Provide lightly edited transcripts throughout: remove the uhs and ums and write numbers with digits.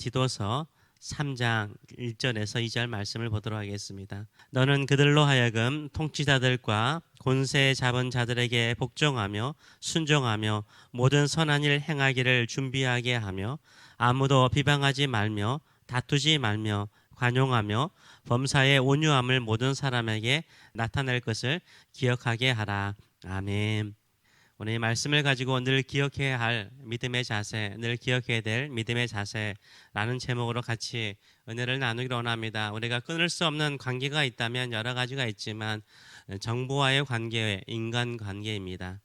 디도서 3장 1절에서 2절 말씀을 보도록 하겠습니다. 너는 그들로 하여금 통치자들과 권세 잡은 자들에게 복종하며 순종하며 모든 선한 일 행하기를 준비하게 하며 아무도 비방하지 말며 다투지 말며 관용하며 범사의 온유함을 모든 사람에게 나타낼 것을 기억하게 하라. 아멘. 오늘 이 말씀을 가지고 늘 기억해야 할 믿음의 자세, 늘 기억해야 될 믿음의 자세라는 제목으로 같이 은혜를 나누기로 원합니다. 우리가 끊을 수 없는 관계가 있다면 여러 가지가 있지만 정부와의 관계, 인간관계입니다.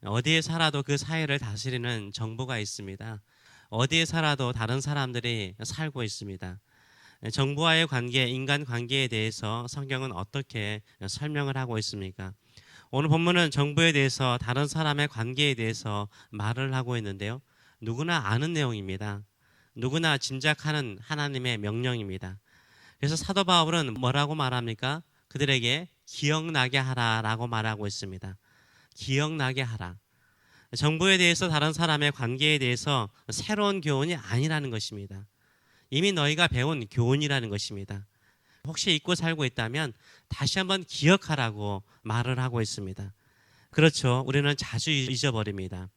어디에 살아도 그 사회를 다스리는 정부가 있습니다. 어디에 살아도 다른 사람들이 살고 있습니다. 정부와의 관계, 인간관계에 대해서 성경은 어떻게 설명을 하고 있습니까? 오늘 본문은 정부에 대해서 다른 사람의 관계에 대해서 말을 하고 있는데요. 누구나 아는 내용입니다. 누구나 짐작하는 하나님의 명령입니다. 그래서 사도 바울은 뭐라고 말합니까? 그들에게 기억나게 하라라고 말하고 있습니다. 기억나게 하라. 정부에 대해서 다른 사람의 관계에 대해서 새로운 교훈이 아니라는 것입니다. 이미 너희가 배운 교훈이라는 것입니다. 혹시 잊고 살고 있다면 다시 한번 기억하라고 말을 하고 있습니다. 그렇죠. 우리는 자주 잊어버립니다.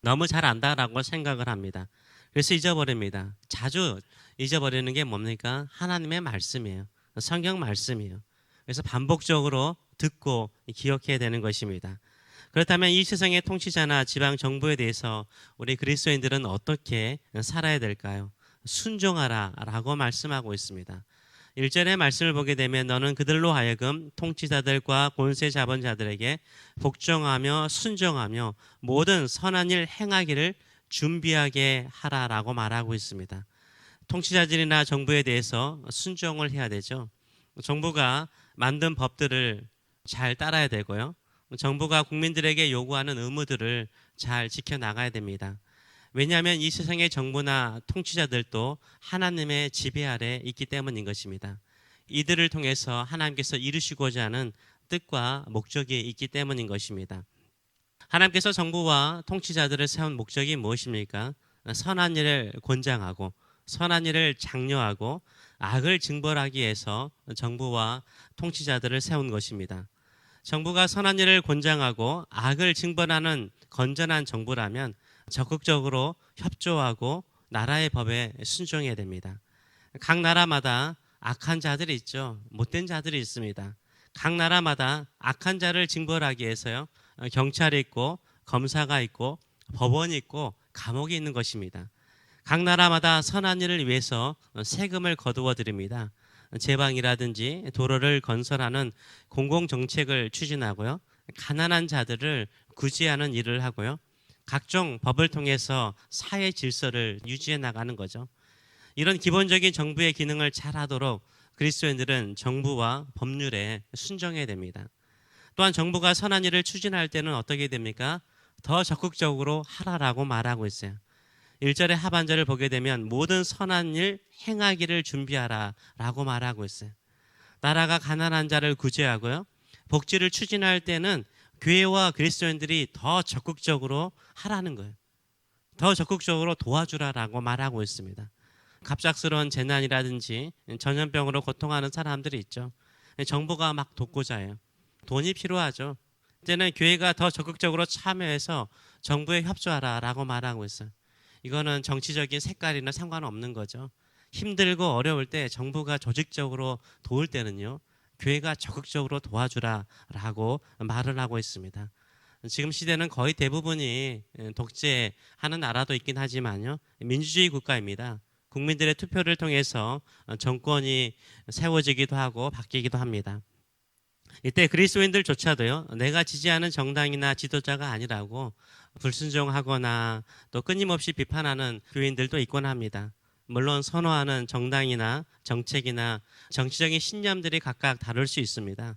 너무 잘 안다라고 생각을 합니다. 그래서 잊어버립니다. 자주 잊어버리는 게 뭡니까? 하나님의 말씀이에요. 성경 말씀이에요. 그래서 반복적으로 듣고 기억해야 되는 것입니다. 그렇다면 이 세상의 통치자나 지방 정부에 대해서 우리 그리스도인들은 어떻게 살아야 될까요? 순종하라 라고 말씀하고 있습니다. 1절의 말씀을 보게 되면 너는 그들로 하여금 통치자들과 권세 잡은 자들에게 복종하며 순종하며 모든 선한 일 행하기를 준비하게 하라라고 말하고 있습니다. 통치자들이나 정부에 대해서 순종을 해야 되죠. 정부가 만든 법들을 잘 따라야 되고요. 정부가 국민들에게 요구하는 의무들을 잘 지켜나가야 됩니다. 왜냐하면 이 세상의 정부나 통치자들도 하나님의 지배 아래 있기 때문인 것입니다. 이들을 통해서 하나님께서 이루시고자 하는 뜻과 목적이 있기 때문인 것입니다. 하나님께서 정부와 통치자들을 세운 목적이 무엇입니까? 선한 일을 권장하고 선한 일을 장려하고 악을 징벌하기 위해서 정부와 통치자들을 세운 것입니다. 정부가 선한 일을 권장하고 악을 징벌하는 건전한 정부라면 적극적으로 협조하고 나라의 법에 순종해야 됩니다. 각 나라마다 악한 자들이 있죠. 못된 자들이 있습니다. 각 나라마다 악한 자를 징벌하기 위해서요. 경찰이 있고 검사가 있고 법원이 있고 감옥이 있는 것입니다. 각 나라마다 선한 일을 위해서 세금을 거두어 드립니다. 제방이라든지 도로를 건설하는 공공정책을 추진하고요. 가난한 자들을 구제하는 일을 하고요. 각종 법을 통해서 사회 질서를 유지해 나가는 거죠. 이런 기본적인 정부의 기능을 잘하도록 그리스도인들은 정부와 법률에 순종해야 됩니다. 또한 정부가 선한 일을 추진할 때는 어떻게 됩니까? 더 적극적으로 하라라고 말하고 있어요. 1절의 하반절을 보게 되면 모든 선한 일 행하기를 준비하라 라고 말하고 있어요. 나라가 가난한 자를 구제하고요. 복지를 추진할 때는 교회와 그리스도인들이 더 적극적으로 하라는 거예요. 더 적극적으로 도와주라라고 말하고 있습니다. 갑작스러운 재난이라든지 전염병으로 고통하는 사람들이 있죠. 정부가 막 돕고자 해요. 돈이 필요하죠. 이제는 교회가 더 적극적으로 참여해서 정부에 협조하라라고 말하고 있어요. 이거는 정치적인 색깔이나 상관없는 거죠. 힘들고 어려울 때 정부가 조직적으로 도울 때는요. 교회가 적극적으로 도와주라라고 말을 하고 있습니다. 지금 시대는 거의 대부분이 독재하는 나라도 있긴 하지만요. 민주주의 국가입니다. 국민들의 투표를 통해서 정권이 세워지기도 하고 바뀌기도 합니다. 이때 그리스도인들조차도요. 내가 지지하는 정당이나 지도자가 아니라고 불순종하거나 또 끊임없이 비판하는 교인들도 있곤 합니다. 물론 선호하는 정당이나 정책이나 정치적인 신념들이 각각 다를 수 있습니다.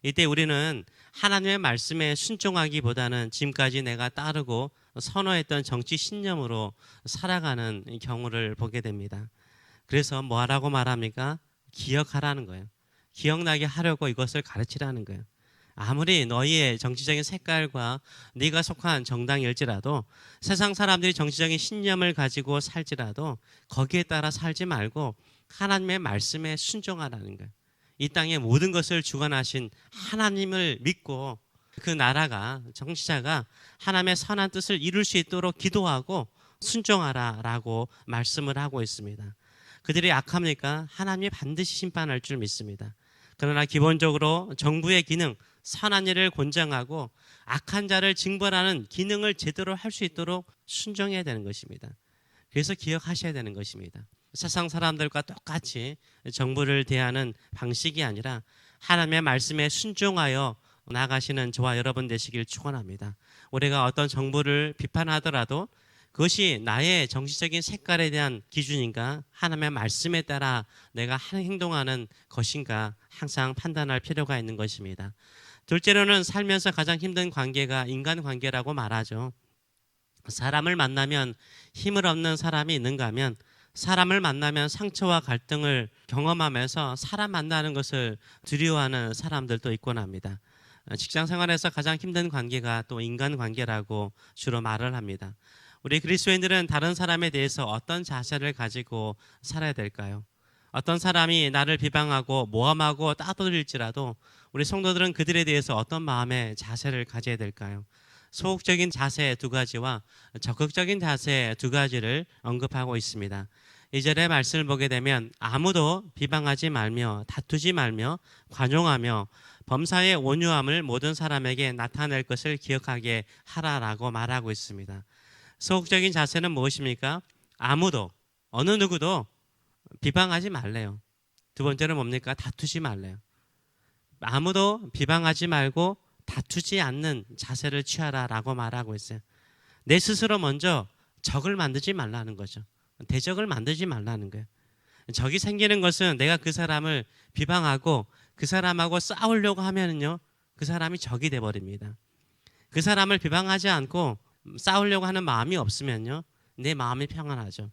이때 우리는 하나님의 말씀에 순종하기보다는 지금까지 내가 따르고 선호했던 정치 신념으로 살아가는 경우를 보게 됩니다. 그래서 뭐하라고 말합니까? 기억하라는 거예요. 기억나게 하려고 이것을 가르치라는 거예요. 아무리 너희의 정치적인 색깔과 네가 속한 정당일지라도 세상 사람들이 정치적인 신념을 가지고 살지라도 거기에 따라 살지 말고 하나님의 말씀에 순종하라는 거예요. 이 땅의 모든 것을 주관하신 하나님을 믿고 그 나라가 정치자가 하나님의 선한 뜻을 이룰 수 있도록 기도하고 순종하라라고 말씀을 하고 있습니다. 그들이 악합니까? 하나님이 반드시 심판할 줄 믿습니다. 그러나 기본적으로 정부의 기능, 선한 일을 권장하고 악한 자를 징벌하는 기능을 제대로 할 수 있도록 순종해야 되는 것입니다. 그래서 기억하셔야 되는 것입니다. 세상 사람들과 똑같이 정부를 대하는 방식이 아니라 하나님의 말씀에 순종하여 나가시는 저와 여러분 되시길 축원합니다. 우리가 어떤 정부를 비판하더라도 그것이 나의 정치적인 색깔에 대한 기준인가 하나님의 말씀에 따라 내가 행동하는 것인가 항상 판단할 필요가 있는 것입니다. 둘째로는 살면서 가장 힘든 관계가 인간관계라고 말하죠. 사람을 만나면 힘을 얻는 사람이 있는가 하면 사람을 만나면 상처와 갈등을 경험하면서 사람 만나는 것을 두려워하는 사람들도 있곤 합니다. 직장 생활에서 가장 힘든 관계가 또 인간관계라고 주로 말을 합니다. 우리 그리스도인들은 다른 사람에 대해서 어떤 자세를 가지고 살아야 될까요? 어떤 사람이 나를 비방하고 모함하고 따돌릴지라도 우리 성도들은 그들에 대해서 어떤 마음의 자세를 가져야 될까요? 소극적인 자세 두 가지와 적극적인 자세 두 가지를 언급하고 있습니다. 2절의 말씀을 보게 되면 아무도 비방하지 말며 다투지 말며 관용하며 범사의 온유함을 모든 사람에게 나타낼 것을 기억하게 하라라고 말하고 있습니다. 소극적인 자세는 무엇입니까? 아무도 어느 누구도 비방하지 말래요. 두 번째는 뭡니까? 다투지 말래요. 아무도 비방하지 말고 다투지 않는 자세를 취하라라고 말하고 있어요. 내 스스로 먼저 적을 만들지 말라는 거죠. 대적을 만들지 말라는 거예요. 적이 생기는 것은 내가 그 사람을 비방하고 그 사람하고 싸우려고 하면은요, 그 사람이 적이 돼버립니다. 그 사람을 비방하지 않고 싸우려고 하는 마음이 없으면요, 내 마음이 평안하죠.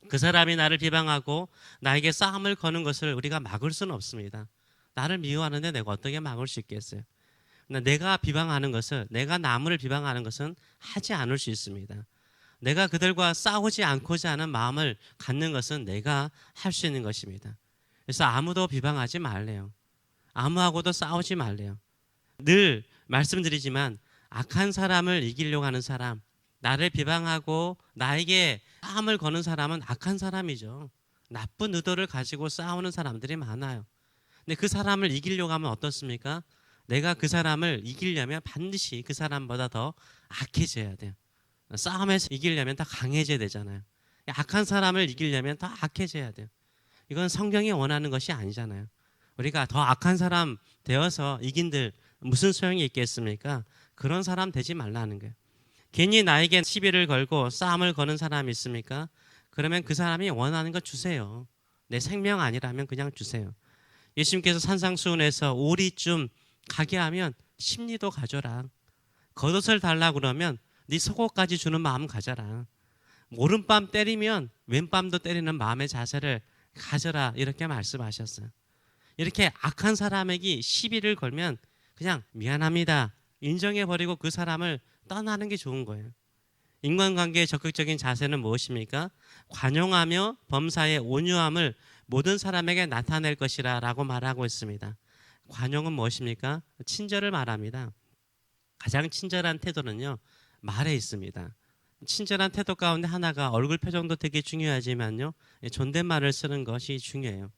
그 사람이 나를 비방하고 나에게 싸움을 거는 것을 우리가 막을 수는 없습니다. 나를 미워하는데 내가 어떻게 막을 수 있겠어요? 내가 비방하는 것을, 내가 남을 비방하는 것은 하지 않을 수 있습니다. 내가 그들과 싸우지 않고자 하는 마음을 갖는 것은 내가 할 수 있는 것입니다. 그래서 아무도 비방하지 말래요. 아무하고도 싸우지 말래요. 늘 말씀드리지만 악한 사람을 이기려고 하는 사람, 나를 비방하고 나에게 싸움을 거는 사람은 악한 사람이죠. 나쁜 의도를 가지고 싸우는 사람들이 많아요. 근데 그 사람을 이기려고 하면 어떻습니까? 내가 그 사람을 이기려면 반드시 그 사람보다 더 악해져야 돼요. 싸움에서 이기려면 더 강해져야 되잖아요. 악한 사람을 이기려면 더 악해져야 돼요. 이건 성경이 원하는 것이 아니잖아요. 우리가 더 악한 사람 되어서 이긴들 무슨 소용이 있겠습니까? 그런 사람 되지 말라는 거예요. 괜히 나에게 시비를 걸고 싸움을 거는 사람이 있습니까? 그러면 그 사람이 원하는 거 주세요. 내 생명 아니라면 그냥 주세요. 예수님께서 산상수훈에서 오리 좀 가게 하면 십리도 가져라. 겉옷을 달라 그러면 네 속옷까지 주는 마음 가져라. 오른밤 때리면 왼밤도 때리는 마음의 자세를 가져라, 이렇게 말씀하셨어요. 이렇게 악한 사람에게 시비를 걸면 그냥 미안합니다 인정해버리고 그 사람을 떠나는 게 좋은 거예요. 인간관계의 적극적인 자세는 무엇입니까? 관용하며 범사의 온유함을 모든 사람에게 나타낼 것이라 라고 말하고 있습니다. 관용은 무엇입니까? 친절을 말합니다. 가장 친절한 태도는요, 말에 있습니다. 친절한 태도 가운데 하나가 얼굴 표정도 되게 중요하지만요, 존댓말을 쓰는 것이 중요해요.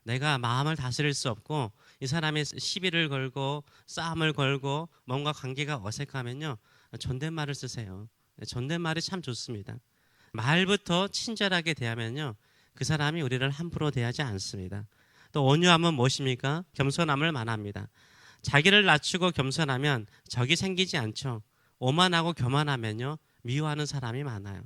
내가 마음을 다스릴 수 없고 이 사람이 시비를 걸고 싸움을 걸고 뭔가 관계가 어색하면요, 존댓말을 쓰세요. 존댓말이 참 좋습니다. 말부터 친절하게 대하면요, 그 사람이 우리를 함부로 대하지 않습니다. 또 온유함은 무엇입니까? 겸손함을 말합니다. 자기를 낮추고 겸손하면 적이 생기지 않죠. 오만하고 교만하면요, 미워하는 사람이 많아요.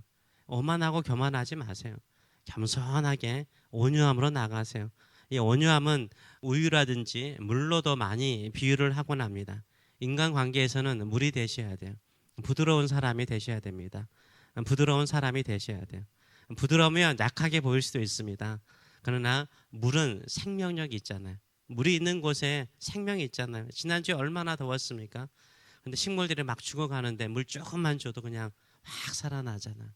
오만하고 교만하지 마세요. 겸손하게 온유함으로 나가세요. 이 온유함은 우유라든지 물로도 많이 비유를 하곤 합니다. 인간관계에서는 물이 되셔야 돼요. 부드러운 사람이 되셔야 됩니다. 부드러운 사람이 되셔야 돼요. 부드러우면 약하게 보일 수도 있습니다. 그러나 물은 생명력이 있잖아요. 물이 있는 곳에 생명이 있잖아요. 지난주에 얼마나 더웠습니까? 근데 식물들이 막 죽어가는데 물 조금만 줘도 그냥 확 살아나잖아.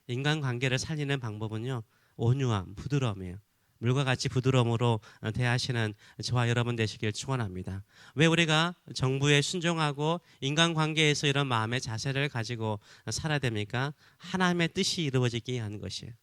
인간관계를 살리는 방법은요, 온유함, 부드러움이에요. 물과 같이 부드러움으로 대하시는 저와 여러분 되시길 축원합니다. 왜 우리가 정부에 순종하고 인간관계에서 이런 마음의 자세를 가지고 살아야 됩니까? 하나님의 뜻이 이루어지기 위한 것이에요.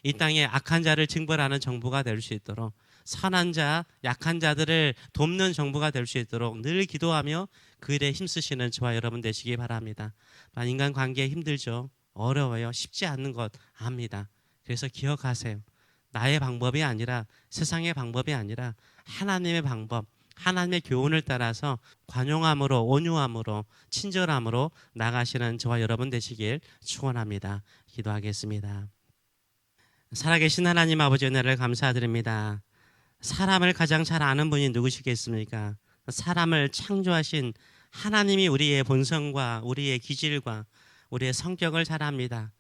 이 땅에 악한 자를 징벌하는 정부가 될 수 있도록, 선한 자, 약한 자들을 돕는 정부가 될 수 있도록 늘 기도하며 그 일에 힘쓰시는 저와 여러분 되시기 바랍니다. 인간관계 힘들죠. 어려워요. 쉽지 않는 것 압니다. 그래서 기억하세요. 나의 방법이 아니라, 세상의 방법이 아니라 하나님의 방법, 하나님의 교훈을 따라서 관용함으로, 온유함으로, 친절함으로 나가시는 저와 여러분 되시길 축원합니다. 기도하겠습니다. 살아계신 하나님 아버지, 은혜를 감사드립니다. 사람을 가장 잘 아는 분이 누구시겠습니까? 사람을 창조하신 하나님이 우리의 본성과 우리의 기질과 우리의 성격을 잘 압니다.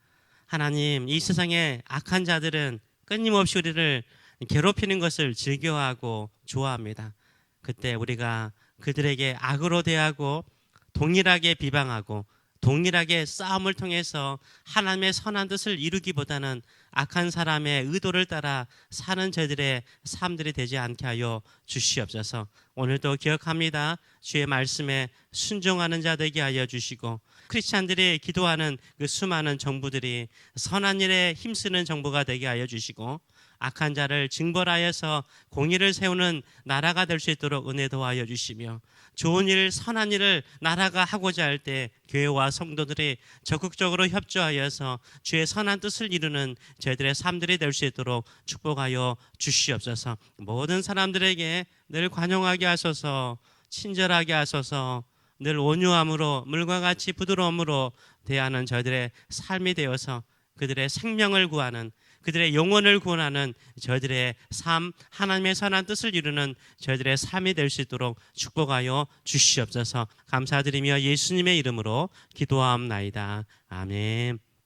하나님, 이 세상의 악한 자들은 끊임없이 우리를 괴롭히는 것을 즐겨하고 좋아합니다. 그때 우리가 그들에게 악으로 대하고 동일하게 비방하고 동일하게 싸움을 통해서 하나님의 선한 뜻을 이루기보다는 악한 사람의 의도를 따라 사는 저들의 삶들이 되지 않게 하여 주시옵소서. 오늘도 기억합니다. 주의 말씀에 순종하는 자 되게 하여 주시고, 크리스찬들이 기도하는 그 수많은 정부들이 선한 일에 힘쓰는 정부가 되게 하여 주시고, 악한 자를 징벌하여서 공의를 세우는 나라가 될 수 있도록 은혜 도하여 주시며, 좋은 일, 선한 일을 나라가 하고자 할 때 교회와 성도들이 적극적으로 협조하여서 주의 선한 뜻을 이루는 저희들의 삶들이 될 수 있도록 축복하여 주시옵소서. 모든 사람들에게 늘 관용하게 하소서, 친절하게 하소서, 늘 온유함으로 물과 같이 부드러움으로 대하는 저희들의 삶이 되어서 그들의 생명을 구하는, 그들의 영혼을 구원하는 저희들의 삶, 하나님의 선한 뜻을 이루는 저희들의 삶이 될 수 있도록 축복하여 주시옵소서. 감사드리며 예수님의 이름으로 기도하옵나이다. 아멘.